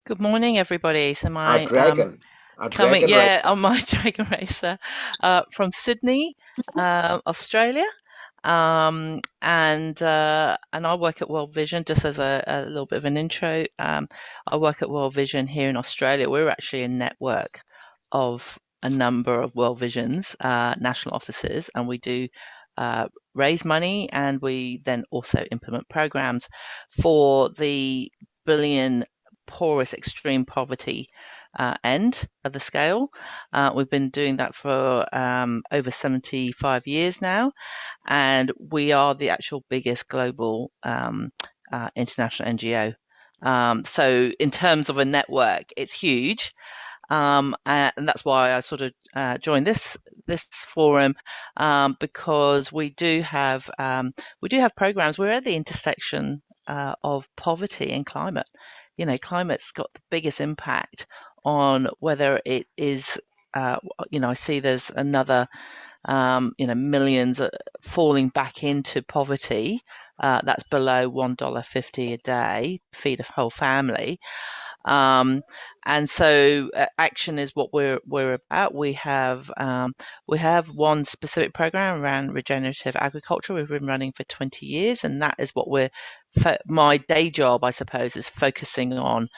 Good morning, everybody. So Our my dragon, our coming, dragon yeah, racer. on my Dragon Racer from Sydney, Australia, and I work at World Vision. Just as a little bit of an intro, I work at World Vision here in Australia. We're actually a network of a number of World Vision's national offices, and we do raise money, and we then also implement programs for the billion poorest extreme poverty end of the scale. We've been doing that for over 75 years now, and we are the actual biggest global international NGO. So in terms of a network, it's huge. And that's why I sort of joined this forum, because we do have programs. We're at the intersection of poverty and climate. Climate's got the biggest impact on whether it is. I see there's another millions falling back into poverty. That's below $1.50 a day to feed a whole family. And so action is what we're about. We have one specific program around regenerative agriculture. We've been running for 20 years, and that is what my day job, I suppose, is focusing on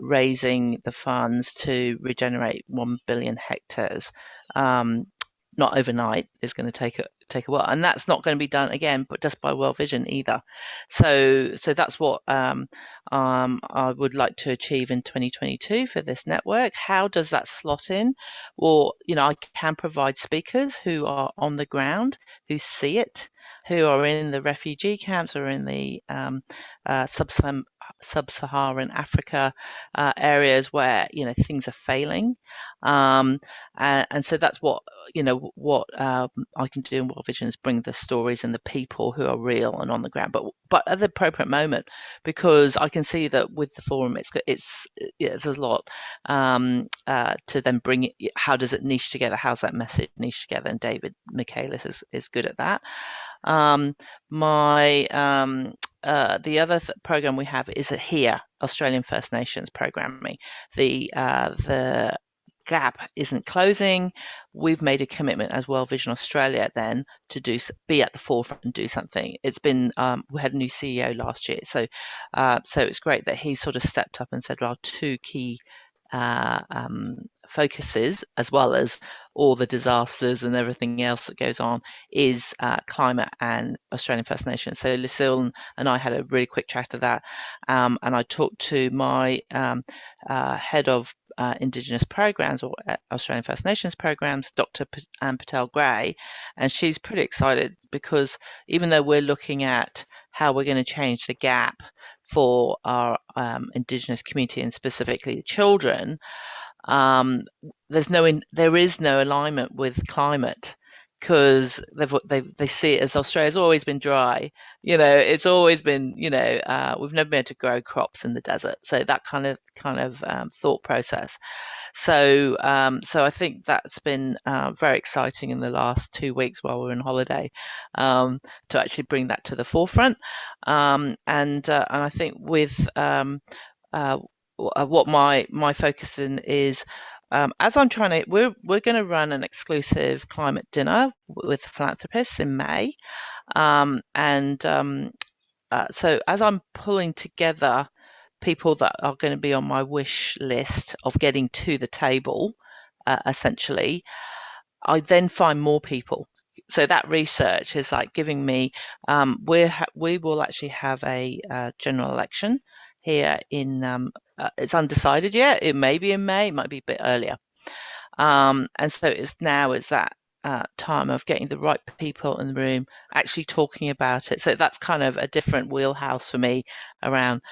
raising the funds to regenerate 1 billion hectares. Not overnight. It's going to take a while, and that's not going to be done again, but just by World Vision either. So that's what I would like to achieve in 2022 for this network. How does that slot in? Well, I can provide speakers who are on the ground, who see it, who are in the refugee camps or in the sub-Saharan Africa areas where things are failing, and so that's what I can do in World Vision is bring the stories and the people who are real and on the ground, but at the appropriate moment, because I can see that with the forum, there's a lot to then bring it. How does it niche together? How's that message niche together? And David Michaelis is good at that. The other program we have is here, Australian First Nations programming. The gap isn't closing. We've made a commitment as World Vision Australia then to be at the forefront and do something. It's been we had a new CEO last year, so it's great that he sort of stepped up and said, well, two key focuses, as well as all the disasters and everything else that goes on, is climate and Australian First Nations. So Lucille and I had a really quick chat of that, and I talked to my head of Indigenous Programs, or Australian First Nations Programs, Dr. Patel Gray, and she's pretty excited because even though we're looking at how we're going to change the gap for our Indigenous community and specifically the children, there is no alignment with climate, because they see it as Australia's always been dry. It's always been, we've never been able to grow crops in the desert. So that kind of thought process. So I think that's been very exciting in the last 2 weeks while we're on holiday, to actually bring that to the forefront. And I think with what my focus in is, as I'm trying to, we're going to run an exclusive climate dinner with philanthropists in May, so as I'm pulling together people that are going to be on my wish list of getting to the table, essentially, I then find more people. So that research is like giving me. We will actually have a general election here in. It's undecided yet. It may be in May. It might be a bit earlier. And so it's that time of getting the right people in the room, actually talking about it. So that's kind of a different wheelhouse for me around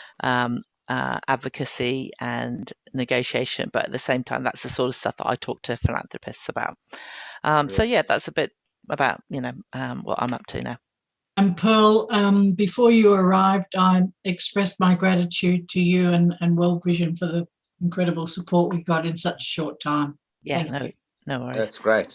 advocacy and negotiation, but at the same time, that's the sort of stuff that I talk to philanthropists about. So yeah, that's a bit about what I'm up to now. And Pearl, before you arrived, I expressed my gratitude to you and World Vision for the incredible support we've got in such a short time. Yeah, Thank you. no worries. That's great.